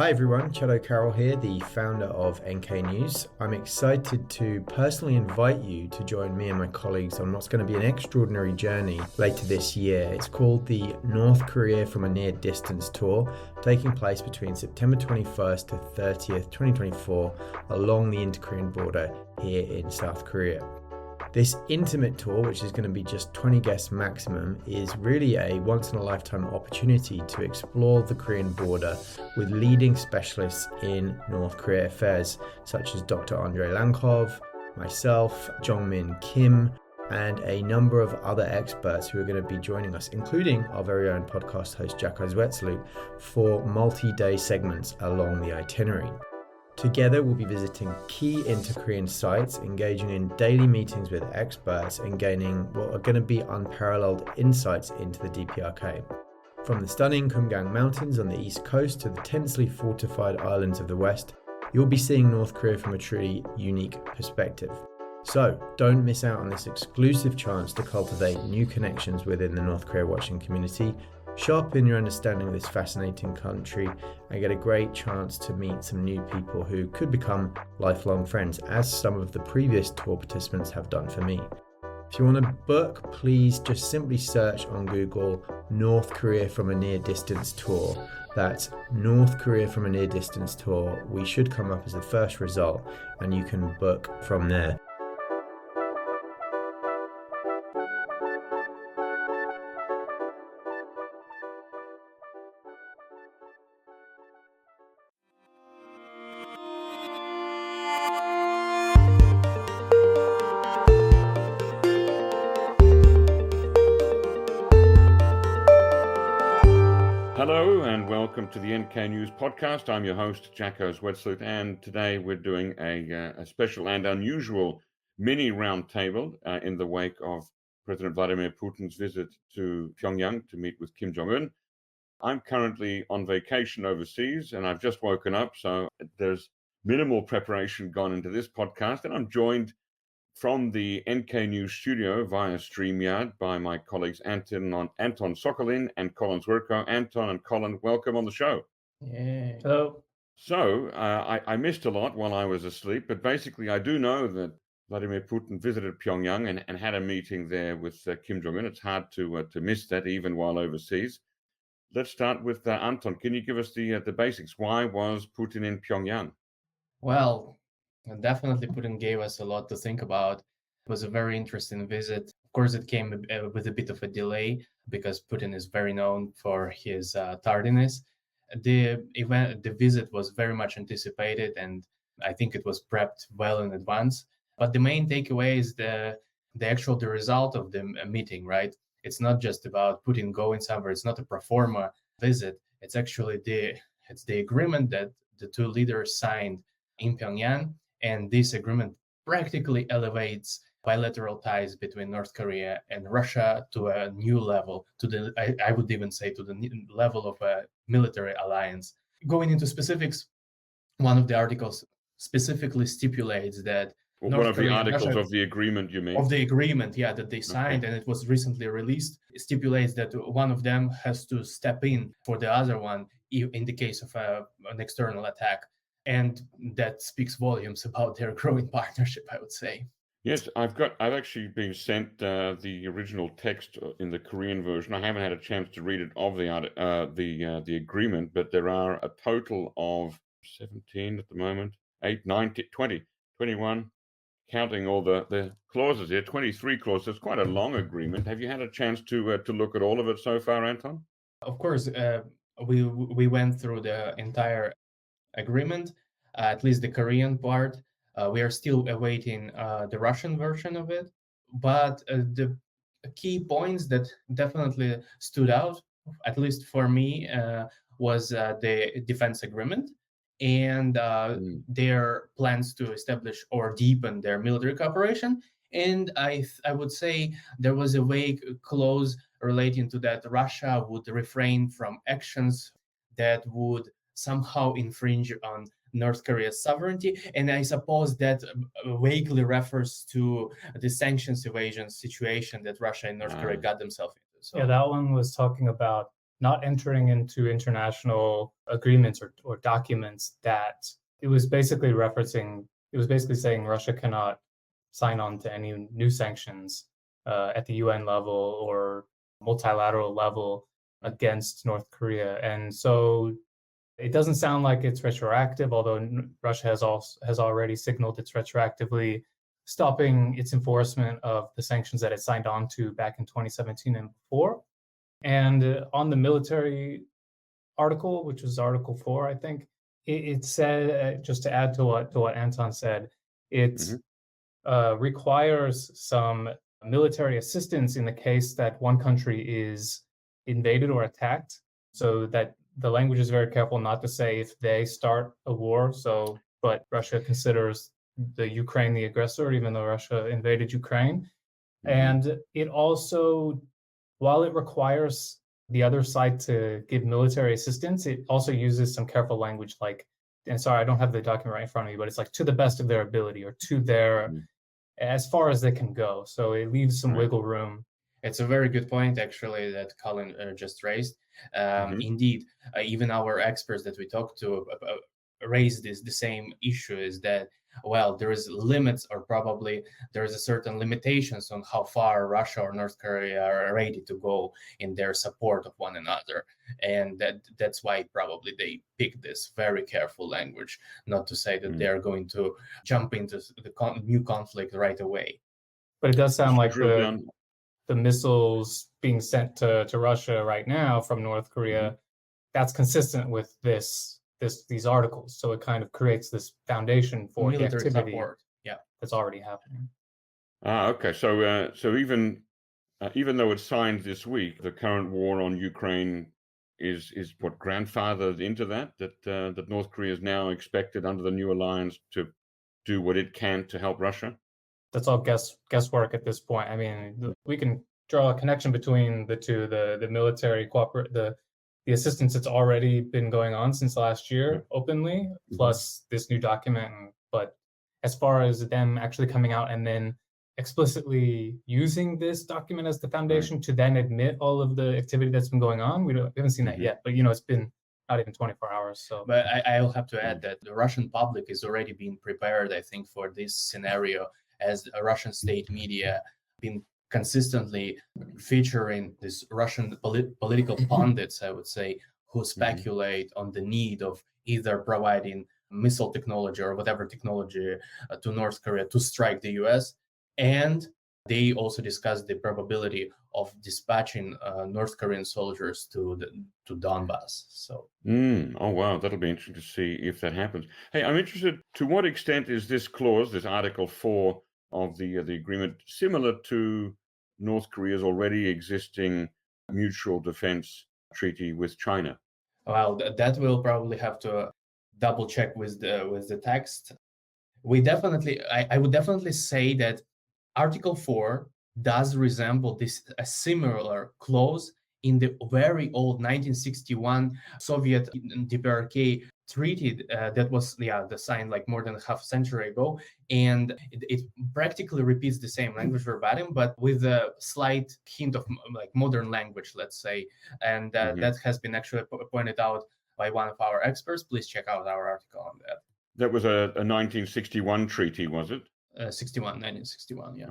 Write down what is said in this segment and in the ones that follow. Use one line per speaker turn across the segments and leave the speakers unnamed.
Hi everyone, Jacco Carroll here, the founder of NK News. I'm excited to personally invite you to join me and my colleagues on what's going to be an extraordinary journey later this year. It's called the North Korea from a Near Distance Tour, taking place between September 21st to 30th, 2024, along the inter-Korean border here in South Korea. This intimate tour, which is going to be just 20 guests maximum, is really a once-in-a-lifetime opportunity to explore the Korean border with leading specialists in North Korea affairs, such as Dr. Andrei Lankov, myself, Jongmin Kim, and a number of other experts who are going to be joining us, including our very own podcast host, Jacco Zwetsloot, for multi-day segments along the itinerary. Together, we'll be visiting key inter-Korean sites, engaging in daily meetings with experts, and gaining what are going to be unparalleled insights into the DPRK. From the stunning Kumgang Mountains on the east coast to the tensely fortified islands of the west, you'll be seeing North Korea from a truly unique perspective. So, don't miss out on this exclusive chance to cultivate new connections within the North Korea watching community, sharpen your understanding of this fascinating country, and get a great chance to meet some new people who could become lifelong friends, as some of the previous tour participants have done for me. If you want to book, please just simply search on Google North Korea from a Near Distance Tour. That's North Korea from a Near Distance Tour. We should come up as the first result, and you can book from there.
Hello and welcome to the NK News podcast. I'm your host, Jacco Zwetsloot, and today we're doing a special and unusual mini roundtable in the wake of President Vladimir Putin's visit to Pyongyang to meet with Kim Jong Un. I'm currently on vacation overseas and I've just woken up, so there's minimal preparation gone into this podcast, and I'm joined from the NK News studio via StreamYard by my colleagues Anton Sokolin and Colin Zwirko. Anton and Colin, welcome on the show.
Yeah. Hello.
So I missed a lot while I was asleep, but basically I do know that Vladimir Putin visited Pyongyang and had a meeting there with Kim Jong Un. It's hard to miss that even while overseas. Let's start with Anton. Can you give us the basics? Why was Putin in Pyongyang?
Well, definitely Putin gave us a lot to think about. It was a very interesting visit. Of course, it came with a bit of a delay because Putin is very known for his tardiness. The visit was very much anticipated, and I think it was prepped well in advance. But the main takeaway is the result of the meeting, right? It's not just about Putin going somewhere. It's not a pro forma visit. It's actually the agreement that the two leaders signed in Pyongyang, and this agreement practically elevates bilateral ties between North Korea and Russia to a new level, I would even say to the level of a military alliance. Going into specifics, one of the articles specifically stipulates that
one of the articles of the agreement, you mean?
Of the agreement, yeah, that they signed, and it was recently released. It stipulates that one of them has to step in for the other one in the case of an external attack. And that speaks volumes about their growing partnership, I would say.
Yes, I've actually been sent the original text in the Korean version. I haven't had a chance to read it of the agreement, but there are a total of 17 at the moment, 8, 9, 20, 21, counting all the clauses here, 23 clauses. It's quite a long agreement. Have you had a chance to look at all of it so far, Anton?
Of course, we went through the entire agreement, at least the Korean part. We are still awaiting the Russian version of it, but the key points that definitely stood out, at least for me, was the defense agreement and their plans to establish or deepen their military cooperation. And I would say there was a vague clause relating to that Russia would refrain from actions that would somehow infringe on North Korea's sovereignty. And I suppose that vaguely refers to the sanctions evasion situation that Russia and North Korea got themselves into.
So, yeah, that one was talking about not entering into international agreements or documents that it was basically saying Russia cannot sign on to any new sanctions at the UN level or multilateral level against North Korea. And so it doesn't sound like it's retroactive, although Russia has already signaled it's retroactively stopping its enforcement of the sanctions that it signed on to back in 2017 and before. And on the military article, which was Article 4, I think, it said, just to add to what Anton said, it requires some military assistance in the case that one country is invaded or attacked, so that the language is very careful not to say if they start a war. But Russia considers the Ukraine the aggressor, even though Russia invaded Ukraine. And it also, while it requires the other side to give military assistance, it also uses some careful language like, and sorry, I don't have the document right in front of me, but it's like to the best of their ability or to their, as far as they can go. So it leaves some wiggle room.
It's a very good point, actually, that Colin just raised. Indeed, even our experts that we talked to raised the same issue, is that, well, there is limits, or probably there is a certain limitations on how far Russia or North Korea are ready to go in their support of one another. And that's why probably they pick this very careful language, not to say that they're going to jump into the new conflict right away.
But it does sound like the missiles being sent to Russia right now from North Korea, that's consistent with these articles. So it kind of creates this foundation for military the activity support. That's already happening.
Okay. So even though it's signed this week, the current war on Ukraine is what grandfathered into that North Korea is now expected under the new alliance to do what it can to help Russia.
That's all guesswork at this point. I mean, we can draw a connection between the two, the military the assistance that's already been going on since last year openly, plus this new document. But as far as them actually coming out and then explicitly using this document as the foundation to then admit all of the activity that's been going on, we haven't seen that yet. But it's been not even 24 hours. So,
but I'll have to add that the Russian public is already being prepared, I think, for this scenario, as a Russian state media been consistently featuring this Russian political pundits, I would say, who speculate on the need of either providing missile technology or whatever technology to North Korea to strike the US. And they also discuss the probability of dispatching North Korean soldiers to Donbass. So,
oh wow, that'll be interesting to see if that happens. Hey, I'm interested, to what extent is this clause, this Article 4 of the agreement, similar to North Korea's already existing mutual defense treaty with China?
Well, that will probably have to double check with the text. I would definitely say that Article 4 does resemble a similar clause in the very old 1961 Soviet DPRK treaty that was signed like more than half a century ago, and it practically repeats the same language verbatim, but with a slight hint of like modern language, let's say, and that has been actually pointed out by one of our experts. Please check out our article on that.
That was a 1961 treaty, was it?
1961, yeah.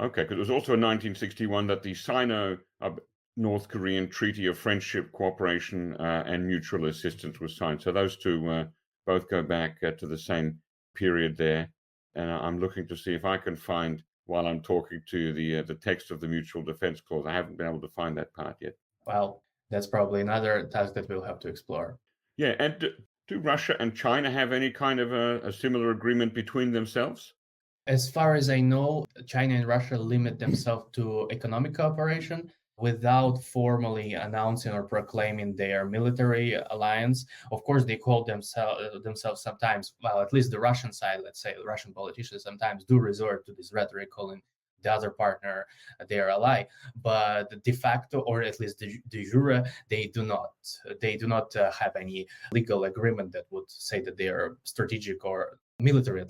Okay, because it was also in 1961 that the Sino-North Korean Treaty of Friendship, Cooperation, and Mutual Assistance was signed. So those two both go back to the same period there. And I'm looking to see if I can find, while I'm talking to the text of the Mutual Defense Clause. I haven't been able to find that part yet.
Well, that's probably another task that we'll have to explore.
Yeah, and do Russia and China have any kind of a similar agreement between themselves?
As far as I know, China and Russia limit themselves to economic cooperation without formally announcing or proclaiming their military alliance. Of course, they call themselves sometimes, well, at least the Russian side, let's say, the Russian politicians sometimes do resort to this rhetoric, calling the other partner their ally, but de facto, or at least de jure, they do not have any legal agreement that would say that they are strategic or military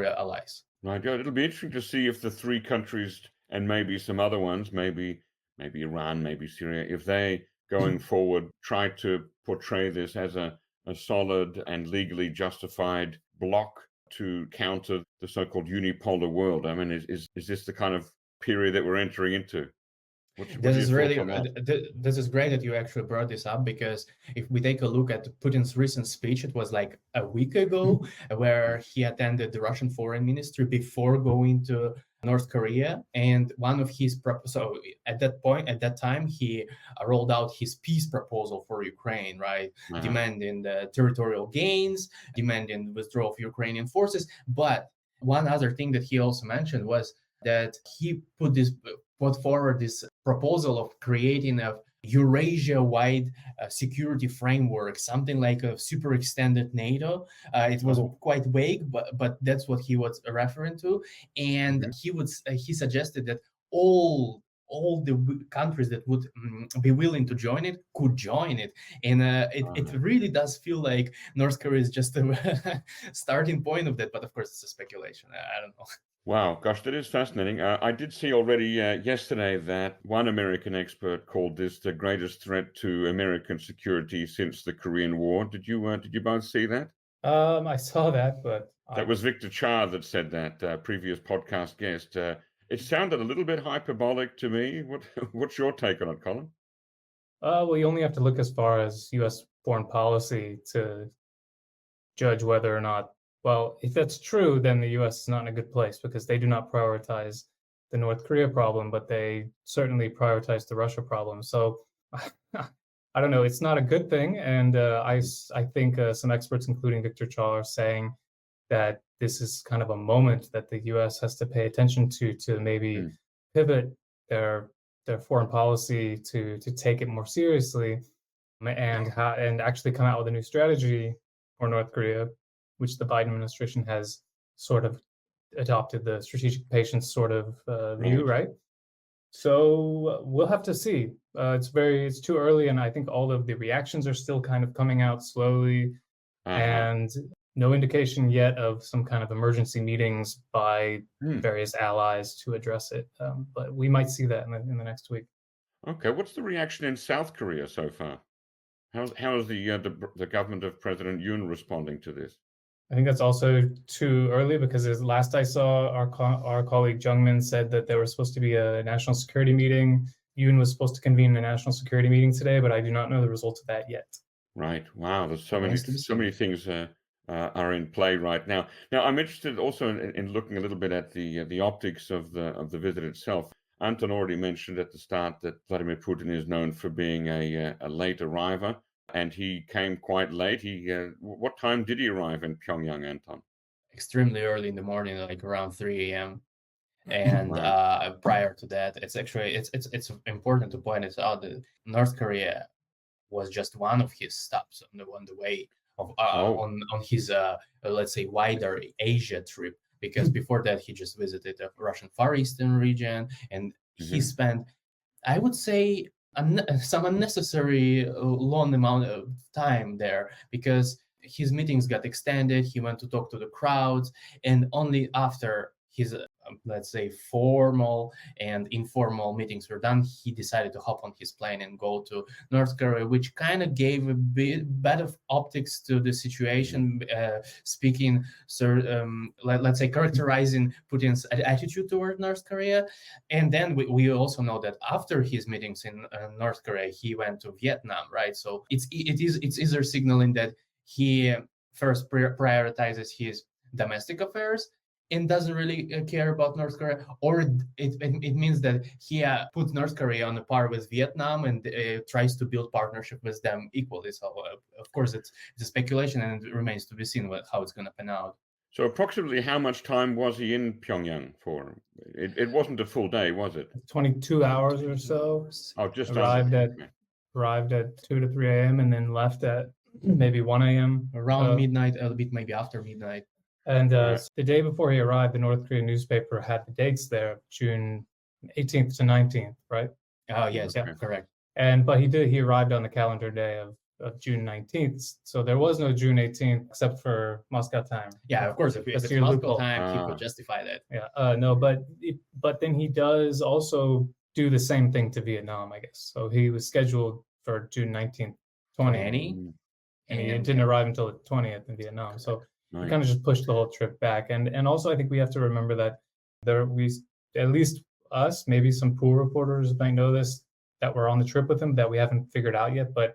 allies.
Right. It'll be interesting to see if the three countries, and maybe some other ones, maybe Iran, maybe Syria, if they going forward try to portray this as a solid and legally justified bloc to counter the so-called unipolar world? I mean, is this the kind of period that we're entering into?
This is really this is great that you actually brought this up, because if we take a look at Putin's recent speech, it was like a week ago, where he attended the Russian foreign ministry before going to North Korea, and one of his so at that time he rolled out his peace proposal for Ukraine, right? Demanding the territorial gains, demanding the withdrawal of Ukrainian forces. But one other thing that he also mentioned was that he put forward this proposal of creating a Eurasia-wide security framework, something like a super extended NATO. It was quite vague, but that's what he was referring to. And he suggested that all the countries that would be willing to join it could join it. And it really does feel like North Korea is just a starting point of that. But of course, it's a speculation. I don't know.
Wow, gosh, that is fascinating. I did see already yesterday that one American expert called this the greatest threat to American security since the Korean War. Did you both see that?
I saw that, but
that was Victor Cha that said that, previous podcast guest. It sounded a little bit hyperbolic to me. What's your take on it, Colin?
Well, you only have to look as far as U.S. foreign policy to judge whether or not. Well, if that's true, then the U.S. is not in a good place, because they do not prioritize the North Korea problem, but they certainly prioritize the Russia problem. So I don't know. It's not a good thing. And I think some experts, including Victor Cha, are saying that this is kind of a moment that the U.S. has to pay attention to maybe pivot their foreign policy to take it more seriously and actually come out with a new strategy for North Korea, which the Biden administration has sort of adopted the strategic patience sort of view, right? So we'll have to see. It's too early, and I think all of the reactions are still kind of coming out slowly, and no indication yet of some kind of emergency meetings by various allies to address it. But we might see that in the next week.
Okay, what's the reaction in South Korea so far? How is the government of President Yoon responding to this?
I think that's also too early, because as last I saw, our colleague Jungmin said that there was supposed to be a national security meeting. Yoon was supposed to convene a national security meeting today, but I do not know the results of that yet.
Right. Wow. There's so many things are in play right now. Now, I'm interested also in looking a little bit at the optics of the visit itself. Anton already mentioned at the start that Vladimir Putin is known for being a late arriver. And he came quite late. What time did he arrive in Pyongyang, Anton?
Extremely early in the morning, like around 3 a.m. And prior to that, it's important to point it out that North Korea was just one of his stops on the way of on his let's say wider Asia trip. Because before that, he just visited the Russian Far Eastern region, and he spent, I would say, some unnecessary long amount of time there, because his meetings got extended. He went to talk to the crowds, and only after his let's say formal and informal meetings were done, he decided to hop on his plane and go to North Korea, which kind of gave a bit of optics to the situation, speaking, let's say, characterizing Putin's attitude toward North Korea. And then we also know that after his meetings in North Korea, he went to Vietnam, right? So it's either signaling that he first prioritizes his domestic affairs and doesn't really care about North Korea, or it means that he puts North Korea on a par with Vietnam and tries to build partnership with them equally. So, of course, it's a speculation, and it remains to be seen how it's going to pan out.
So approximately how much time was he in Pyongyang for? It wasn't a full day, was it?
22 hours or so.
Oh, just
arrived at 2 to 3 a.m. and then left at maybe 1 a.m.
Around midnight, a bit maybe after midnight.
And the day before he arrived, the North Korean newspaper had the dates there, June 18th to 19th, right?
Oh, yes, yeah, correct.
But he arrived on the calendar day of June 19th. So there was no June 18th except for Moscow time.
Yeah, of course. If it's Moscow time, he could justify that.
Yeah, but then he does also do the same thing to Vietnam, I guess. So he was scheduled for June 19th, 20. And he didn't arrive until the 20th in Vietnam. So we kind of just pushed the whole trip back. And also, I think we have to remember that at least us, maybe some pool reporters might know this, that were on the trip with him, that we haven't figured out yet. But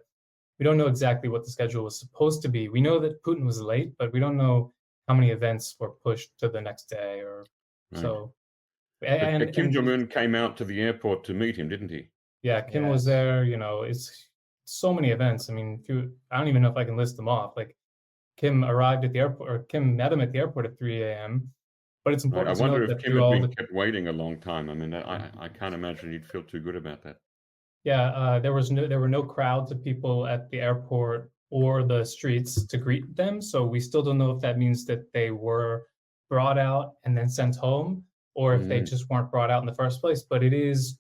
we don't know exactly what the schedule was supposed to be. We know that Putin was late, but we don't know how many events were pushed to the next day or so.
And Kim Jong Un came out to the airport to meet him, didn't he?
Yeah, Kim was there. It's so many events. I mean, I don't even know if I can list them off. Like, Kim arrived at the airport, or Kim met him at the airport at 3 a.m. But it's important to note that
I wonder if Kim had been kept waiting a long time. I mean, I can't imagine he'd feel too good about that.
Yeah, there were no crowds of people at the airport or the streets to greet them. So we still don't know if that means that they were brought out and then sent home, or if they just weren't brought out in the first place. But it is,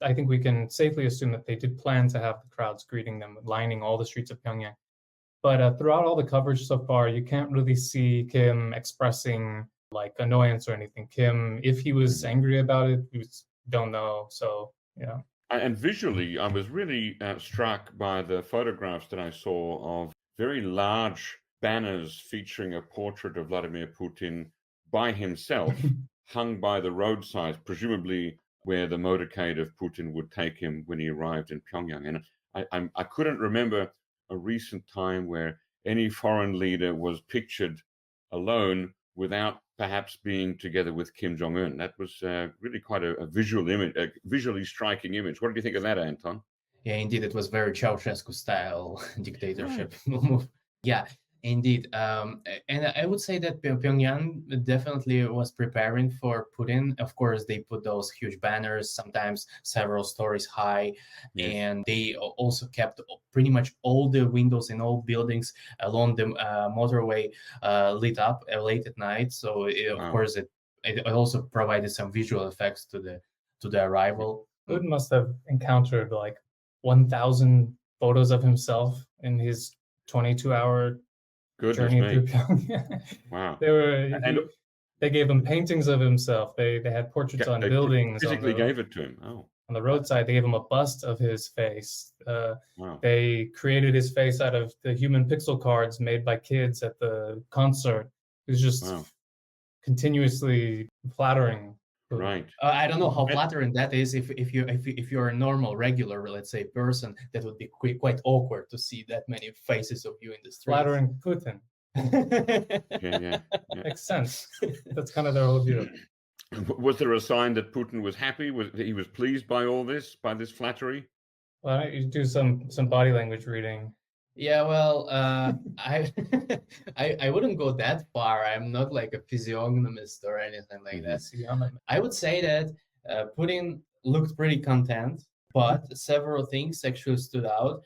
I think we can safely assume that they did plan to have the crowds greeting them, lining all the streets of Pyongyang. But throughout all the coverage so far, you can't really see Kim expressing like annoyance or anything. Kim, if he was angry about it, we don't know. So, yeah.
And visually, I was really struck by the photographs that I saw of very large banners featuring a portrait of Vladimir Putin by himself, hung by the roadside, presumably where the motorcade of Putin would take him when he arrived in Pyongyang. And I couldn't remember a recent time where any foreign leader was pictured alone without perhaps being together with Kim Jong Un. That was really quite a visual image, a visually striking image. What did you think of that, Anton?
Yeah, indeed, it was very Ceausescu style dictatorship move. Yeah, indeed. And I would say that Pyongyang definitely was preparing for Putin. Of course, they put those huge banners, sometimes several stories high, and they also kept pretty much all the windows in all buildings along the motorway lit up late at night. So of course, it also provided some visual effects to the arrival.
Putin must have encountered like 1,000 photos of himself in his 22-hour journey through Pyongyang.
Wow.
They gave him paintings of himself. They had portraits on buildings.
Physically gave it to him. Oh.
On the roadside, they gave him a bust of his face.
Wow.
They created his face out of the human pixel cards made by kids at the concert. It was just continuously flattering.
Right.
I don't know how flattering that is. If you're a normal, regular, let's say, person, that would be quite awkward to see that many faces of you in the street.
Flattering Putin.
Yeah.
Makes sense. That's kind of their whole view.
Was there a sign that Putin was happy? He was pleased by all this, by this flattery?
Well, you do some body language reading.
Yeah, well, I wouldn't go that far. I'm not like a physiognomist or anything like that. I would say that Putin looked pretty content, but several things actually stood out.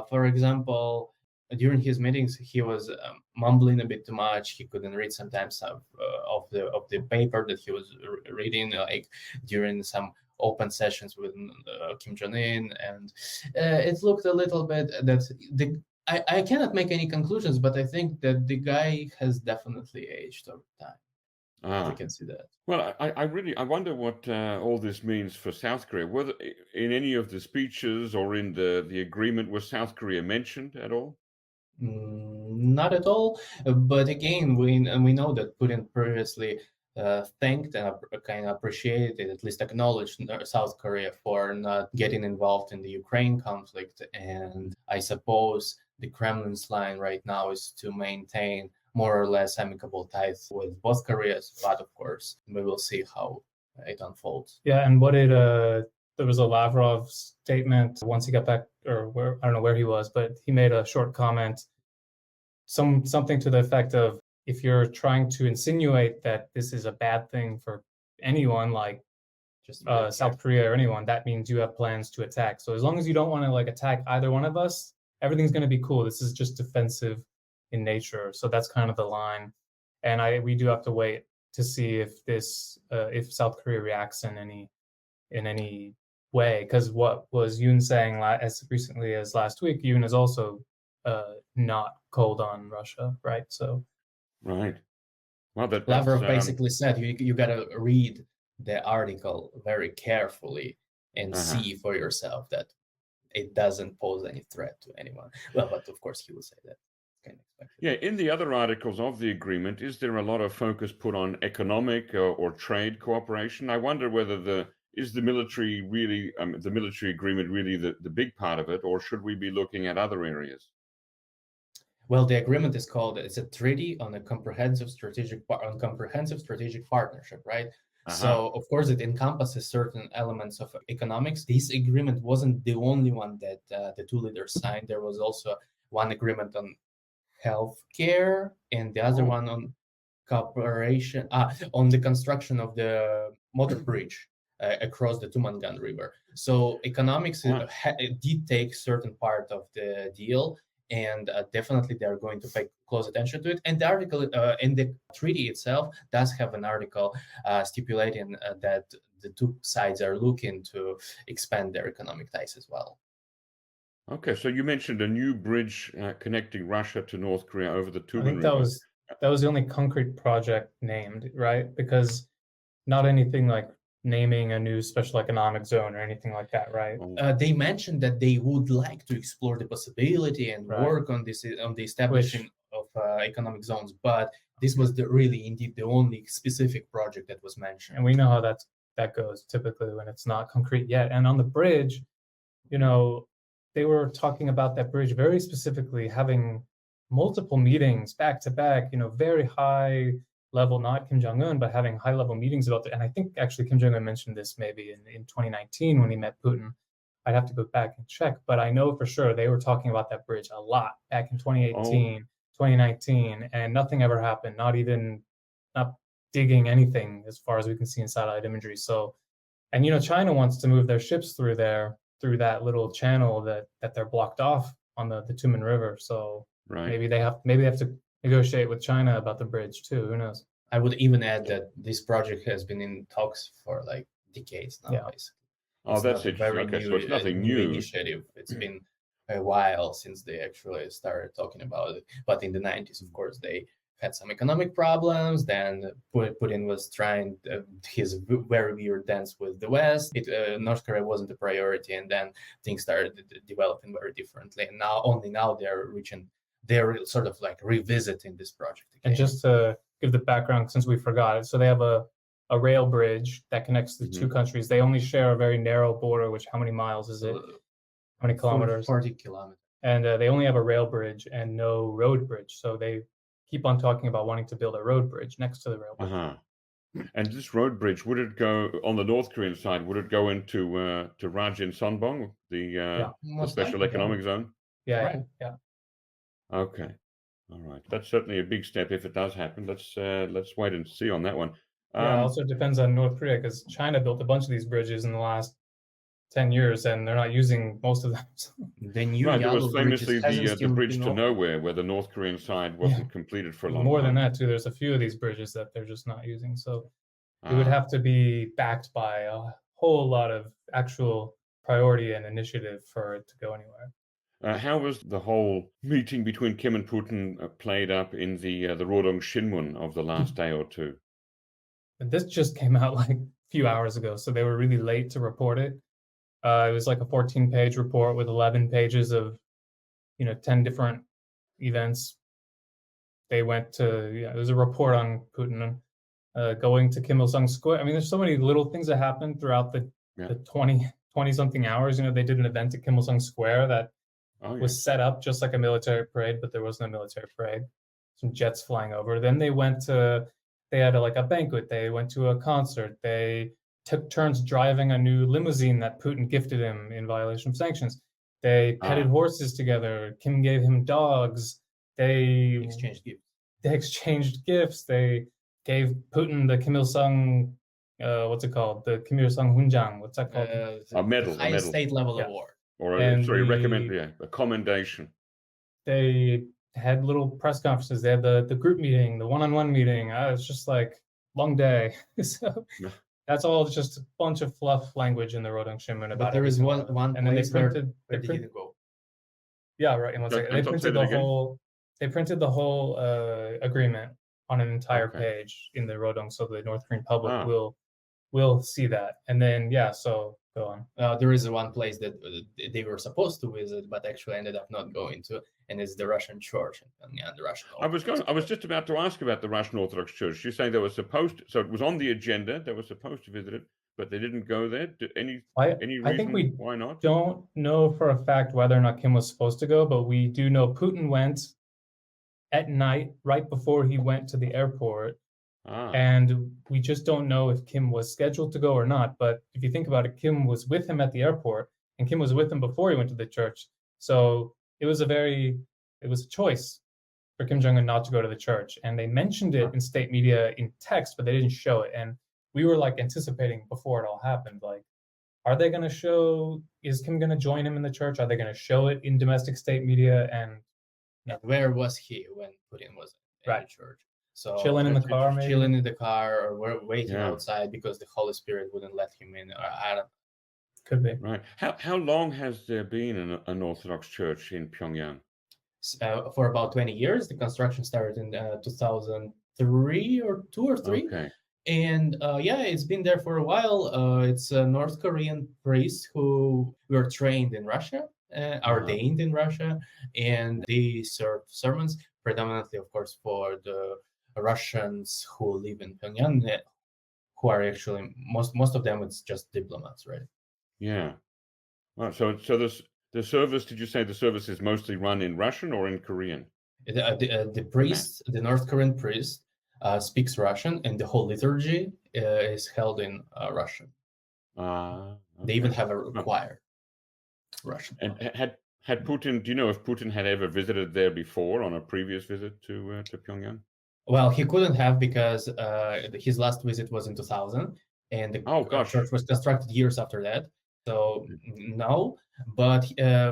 For example, during his meetings, he was mumbling a bit too much. He couldn't read sometimes of the paper that he was reading, like during some open sessions with Kim Jong Un, and it looked a little bit that I cannot make any conclusions, but I think that the guy has definitely aged over time. I can see that.
Well, I wonder what all this means for South Korea. Whether in any of the speeches or in the agreement was South Korea mentioned at all?
Not at all. But again, we know that Putin previously thanked and kind of appreciated, at least acknowledged South Korea for not getting involved in the Ukraine conflict. And I suppose the Kremlin's line right now is to maintain more or less amicable ties with both Koreas. But of course, we will see how it unfolds.
Yeah, and there was a Lavrov statement once he got back, or I don't know where he was, but he made a short comment, something to the effect of, if you're trying to insinuate that this is a bad thing for anyone, like just South Korea or anyone, that means you have plans to attack. So as long as you don't want to like attack either one of us, everything's going to be cool. This is just defensive in nature. So that's kind of the line. And we do have to wait to see if South Korea reacts in any way. Because what was Yoon saying as recently as last week, Yoon is also not cold on Russia, right? So.
Right. Well,
Lavrov basically said you got to read the article very carefully and see for yourself that it doesn't pose any threat to anyone. Well, but of course he will say that. Kind of expected.
Yeah, in the other articles of the agreement, is there a lot of focus put on economic or trade cooperation? I wonder whether the military really, the military agreement really the big part of it, or should we be looking at other areas?
Well, the agreement is called, it's a treaty on a comprehensive strategic partnership, right? So, of course, it encompasses certain elements of economics. This agreement wasn't the only one that the two leaders signed. There was also one agreement on healthcare and the other one on cooperation, on the construction of the motor bridge across the Tumangan River. So economics did take certain part of the deal, and definitely they're going to pay close attention to it. And the article in the treaty itself does have an article stipulating that the two sides are looking to expand their economic ties as well.
Okay, so you mentioned a new bridge connecting Russia to North Korea over the Tumen
I think
River.
that was the only concrete project named, right? Because not anything like naming a new special economic zone or anything like that, right?
They mentioned that they would like to explore the possibility and work on this, on the establishing of economic zones, but this was really indeed the only specific project that was mentioned.
And we know how that goes typically when it's not concrete yet. And on the bridge, they were talking about that bridge very specifically, having multiple meetings back to back, very high level, not Kim Jong Un, but having high level meetings about it. And I think actually Kim Jong Un mentioned this maybe in 2019 when he met Putin. I'd have to go back and check, but I know for sure they were talking about that bridge a lot back in 2018, 2019, and nothing ever happened, not digging anything as far as we can see in satellite imagery. So, and China wants to move their ships through that little channel that they're blocked off on the Tumen River. So maybe they have to negotiate with China about the bridge too. Who knows?
I would even add that this project has been in talks for like decades now, basically.
That's interesting. Okay, so it's nothing new
initiative. It's been a while since they actually started talking about it. But in the 90s, of course, they had some economic problems. Then Putin was trying his very weird dance with the West. North Korea wasn't a priority, and then things started developing very differently. And only now they're sort of like revisiting this project again.
And just to give the background, since we forgot it, so they have a rail bridge that connects the two countries. They only share a very narrow border, which how many miles is it? How many kilometers?
40 kilometers.
And they only have a rail bridge and no road bridge. So they keep on talking about wanting to build a road bridge next to the rail bridge.
And this road bridge, would it go on the North Korean side? Would it go into Rajin Sonbong, the special economic zone?
Yeah.
Okay, all right. That's certainly a big step if it does happen. Let's wait and see on that one.
Also depends on North Korea, because China built a bunch of these bridges in the last 10 years, and they're not using most of them.
The new
there was famously the bridge to nowhere, where the North Korean side wasn't completed for a long time.
More than that, too. There's a few of these bridges that they're just not using. So it would have to be backed by a whole lot of actual priority and initiative for it to go anywhere.
How was the whole meeting between Kim and Putin played up in the Rodong Shinmun of the last day or two?
This just came out like a few hours ago, so they were really late to report it. It was like a 14-page report with 11 pages of, 10 different events. They went to, it was a report on Putin going to Kim Il-sung Square. I mean, there's so many little things that happened throughout the 20-something hours. They did an event at Kim Il-sung Square that was set up just like a military parade, but there wasn't a military parade. Some jets flying over. Then they had a banquet. They went to a concert. They took turns driving a new limousine that Putin gifted him in violation of sanctions. They petted horses together. Kim gave him dogs. They exchanged gifts. They gave Putin the Kim Il-sung, what's it called? The Kim Il-sung Hunjang. What's that called?
A medal.
Highest state level award.
Or a commendation.
They had little press conferences. They had the group meeting, the one-on-one meeting. It's just like long day. So that's all just a bunch of fluff language in the Rodong Shinmun about.
But there is one
and then they printed.
Where did it go?
Yeah, right. And they printed the whole. They printed the whole agreement on an entire page in the Rodong, so the North Korean public will see that. And then so Go on.
There is one place that they were supposed to visit, but actually ended up not going to, and it's the Russian Church and the Russian.
I was just about to ask about the Russian Orthodox Church. You're saying they were supposed to, so it was on the agenda. They were supposed to visit it, but they didn't go there. Any reason
I think we
why not?
don't know for a fact whether or not Kim was supposed to go, but we do know Putin went at night right before he went to the airport. And we just don't know if Kim was scheduled to go or not. But if you think about it, Kim was with him at the airport, and Kim was with him before he went to the church. So it was a choice for Kim Jong Un not to go to the church. And they mentioned it in state media in text, but they didn't show it. And we were like anticipating before it all happened, like, are they going to show, is Kim going to join him in the church? Are they going to show it in domestic state media? And
where was he when Putin was in the church? So
chilling in the car, maybe?
Chilling in the car, or we're waiting outside because the Holy Spirit wouldn't let him in. I don't.
Could be.
Right. How long has there been an Orthodox Church in Pyongyang?
For about 20 years. The construction started in 2003 or 2 or 3.
Okay.
And it's been there for a while. It's North Korean priests who were trained in Russia, ordained in Russia, and they serve sermons predominantly, of course, for the Russians who live in Pyongyang, who are actually most of them. It's just diplomats, right?
Yeah. Well, so the service. Did you say the service is mostly run in Russian or in Korean?
The priest, the North Korean priest, speaks Russian, and the whole liturgy is held in Russian. Okay. They even have a choir, Russian.
And had Putin? Do you know if Putin had ever visited there before on a previous visit to Pyongyang?
Well, he couldn't have because his last visit was in 2000, and the church was constructed years after that. So no, but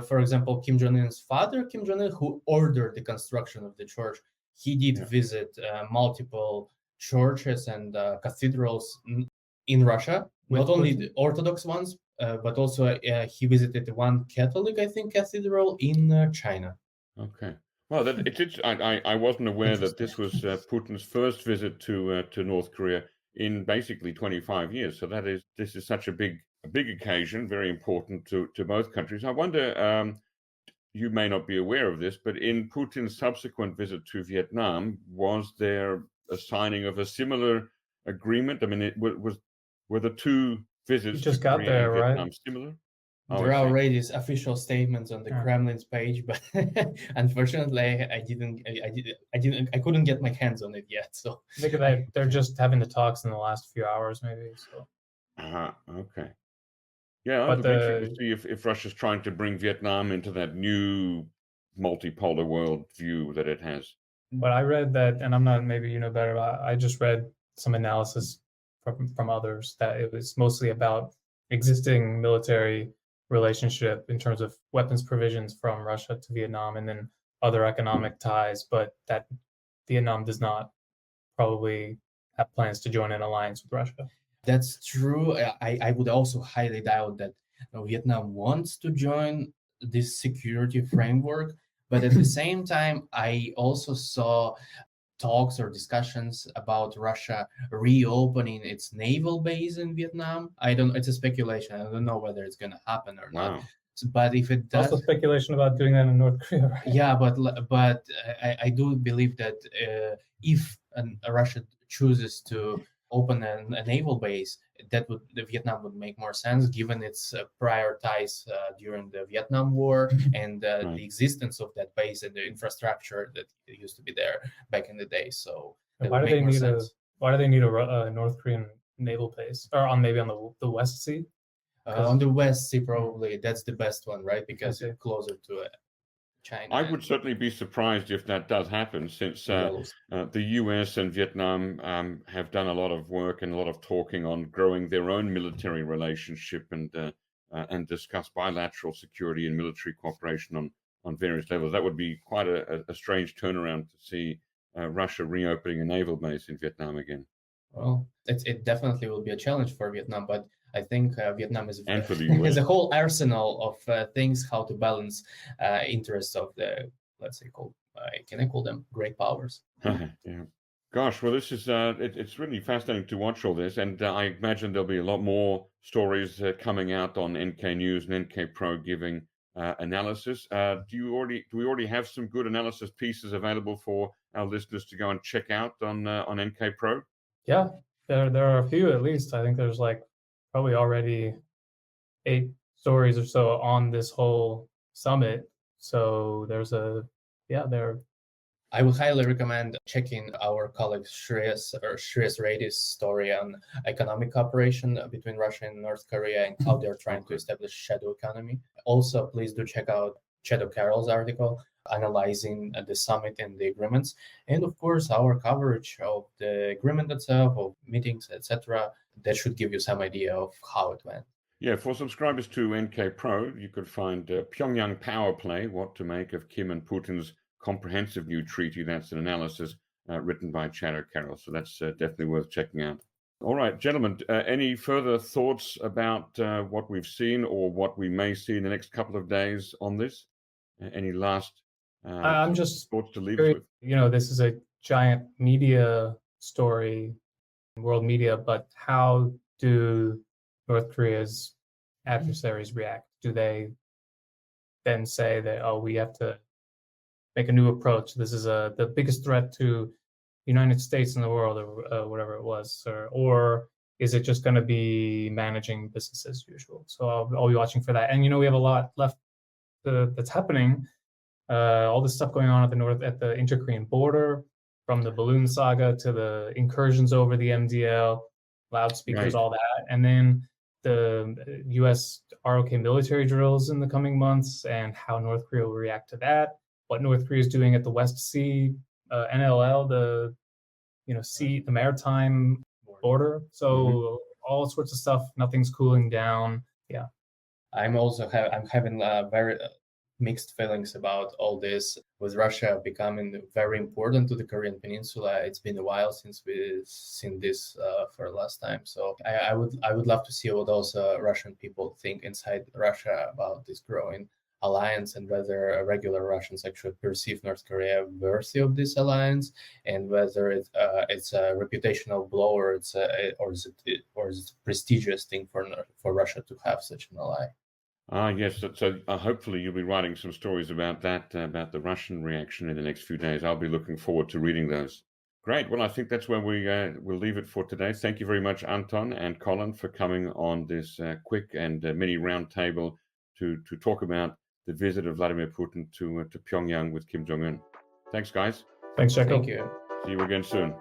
for example, Kim Jong Un's father, Kim Jong Un, who ordered the construction of the church, he did visit multiple churches and cathedrals in Russia, not only the Orthodox ones, but also he visited one Catholic, I think, cathedral in China.
Okay. Well, I wasn't aware that this was Putin's first visit to North Korea in basically 25 years. So this is such a big occasion, very important to both countries. I wonder, you may not be aware of this, but in Putin's subsequent visit to Vietnam, was there a signing of a similar agreement? I mean, were the two visits
you just got there,
Vietnam
right?
similar?
There are already official statements on the Kremlin's page, but unfortunately, I couldn't get my hands on it yet. So
I think that they're just having the talks in the last few hours, maybe. So.
Okay. Yeah, it'd be interesting to see if Russia's trying to bring Vietnam into that new multipolar world view that it has.
But I read that, and I'm not, maybe you know better, I just read some analysis from others that it was mostly about existing military relationship in terms of weapons provisions from Russia to Vietnam, and then other economic ties, but that Vietnam does not probably have plans to join an alliance with Russia.
That's true. I would also highly doubt that Vietnam wants to join this security framework, but at the same time, I also saw talks or discussions about Russia reopening its naval base in Vietnam. It's a speculation. I don't know whether it's going to happen or not. But if it does,
also speculation about doing that in North Korea. Right?
Yeah, but I do believe that if Russia chooses to open a naval base, Vietnam would make more sense given its prior ties during the Vietnam War and the existence of that base and the infrastructure that used to be there back in the day. So
why do they need a North Korean naval base, or on the West Sea?
On the West Sea, probably that's the best one, right? Because it's closer to China.
I would certainly be surprised if that does happen, since the US and Vietnam have done a lot of work and a lot of talking on growing their own military relationship and discuss bilateral security and military cooperation on various levels. That would be quite a strange turnaround to see Russia reopening a naval base in Vietnam again.
Well, it definitely will be a challenge for Vietnam, but I think Vietnam has a whole arsenal of things how to balance interests of the, let's say, can I call them great powers?
Yeah. Gosh, well, this is it's really fascinating to watch all this, and I imagine there'll be a lot more stories coming out on NK News and NK Pro giving analysis. Do we already have some good analysis pieces available for our listeners to go and check out on NK Pro?
Yeah, there are a few at least. I think there's like probably already 8 stories or so on this whole summit. So there.
I would highly recommend checking our colleague Shreyas Reddy's story on economic cooperation between Russia and North Korea and how they're trying to establish shadow economy. Also, please do check out Shadow Carol's article analyzing the summit and the agreements, and of course our coverage of the agreement itself, of meetings, etc. That should give you some idea of how it went.
Yeah, for subscribers to NK Pro, you could find Pyongyang Power Play, What to Make of Kim and Putin's Comprehensive New Treaty. That's an analysis written by Jacco Carol, so that's definitely worth checking out. All right, gentlemen, any further thoughts about what we've seen or what we may see in the next couple of days on this? Any last
I'm just
thoughts to leave us with?
You know, this is a giant media story, world media, but how do North Korea's adversaries react? Do they then say that, oh, we have to make a new approach? This is the biggest threat to the United States in the world, or whatever it was, or is it just going to be managing business as usual? So I'll be watching for that. And we have a lot left that's happening. All this stuff going on at the inter-Korean border, from the balloon saga to the incursions over the MDL, loudspeakers, all that, and then the U.S. ROK military drills in the coming months, and how North Korea will react to that. What North Korea is doing at the West Sea, NLL, the maritime border. So all sorts of stuff. Nothing's cooling down. Yeah,
I'm having very mixed feelings about all this, with Russia becoming very important to the Korean Peninsula. It's been a while since we've seen this for the last time. So I would love to see what those Russian people think inside Russia about this growing alliance, and whether regular Russians actually perceive North Korea worthy of this alliance, and whether it's a reputational blow, or is it a prestigious thing for Russia to have such an ally.
Yes. So hopefully you'll be writing some stories about that, about the Russian reaction in the next few days. I'll be looking forward to reading those. Great. Well, I think that's where we'll leave it for today. Thank you very much, Anton and Colin, for coming on this quick and mini roundtable to talk about the visit of Vladimir Putin to Pyongyang with Kim Jong Un. Thanks, guys.
Thanks, Jacco.
Thank you.
See you again soon.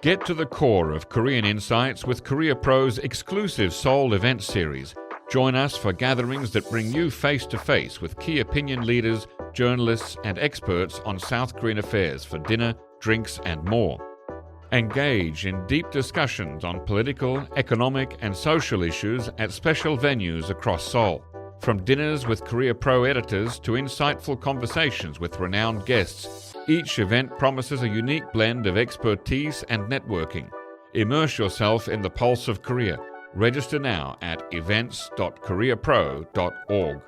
Get to the core of Korean insights with Korea Pro's exclusive Seoul event series. Join us for gatherings that bring you face-to-face with key opinion leaders, journalists, and experts on South Korean affairs for dinner, drinks, and more. Engage in deep discussions on political, economic, and social issues at special venues across Seoul. From dinners with Korea Pro editors to insightful conversations with renowned guests, each event promises a unique blend of expertise and networking. Immerse yourself in the pulse of Korea. Register now at events.koreapro.org.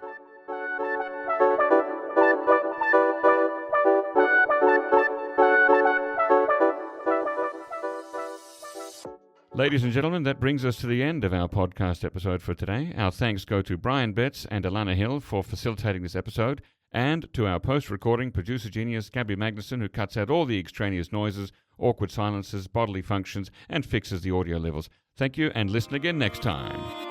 Ladies and gentlemen, that brings us to the end of our podcast episode for today. Our thanks go to Brian Betts and Alana Hill for facilitating this episode, and to our post-recording producer genius Gabby Magnuson, who cuts out all the extraneous noises, awkward silences, bodily functions, and fixes the audio levels. Thank you, and listen again next time.